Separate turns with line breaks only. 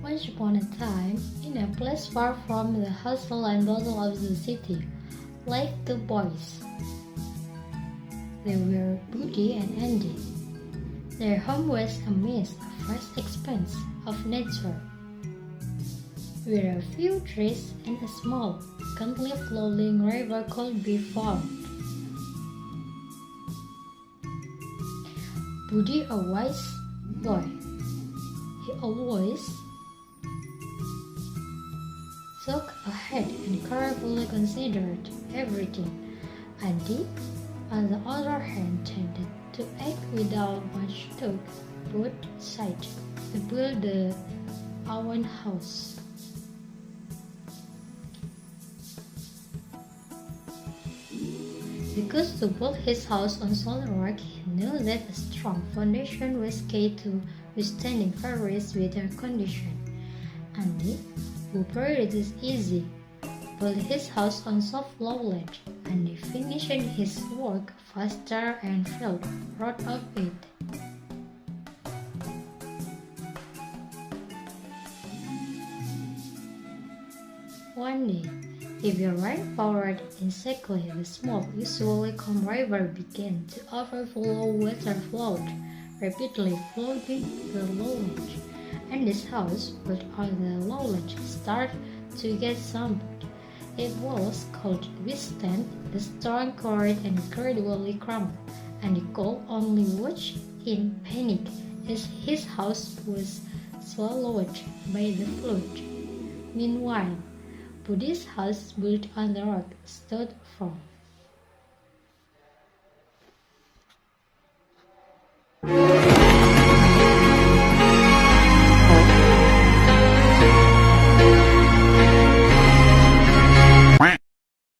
Once upon a time, in a place far from the hustle and bustle of the city, lived two boys. They were Budi and Andy. Their home was amidst a vast expanse of nature, where a few trees and a small, gently flowing river could be found. Budi, a wise boy, he always thought ahead and carefully considered everything. Andy, on the other hand, tended to act without much thought, but decided to build the own house. Because to build his house on solid rock, he knew that a strong foundation was key to withstanding various weather conditions. Andy, who buried it easy, built his house on soft lowland, and he finished his work faster and felt proud of it. One day, if you ran forward exactly, the small, usually calm river began to overflow. Water flowed rapidly, flooding the lowland, and this house, built on the lowland, started to get summoned. It was cold to withstand the strong current and gradually crumbled, and he could only watch in panic as his house was swallowed by the flood. Meanwhile, Budi's house, built on the rock, stood firm.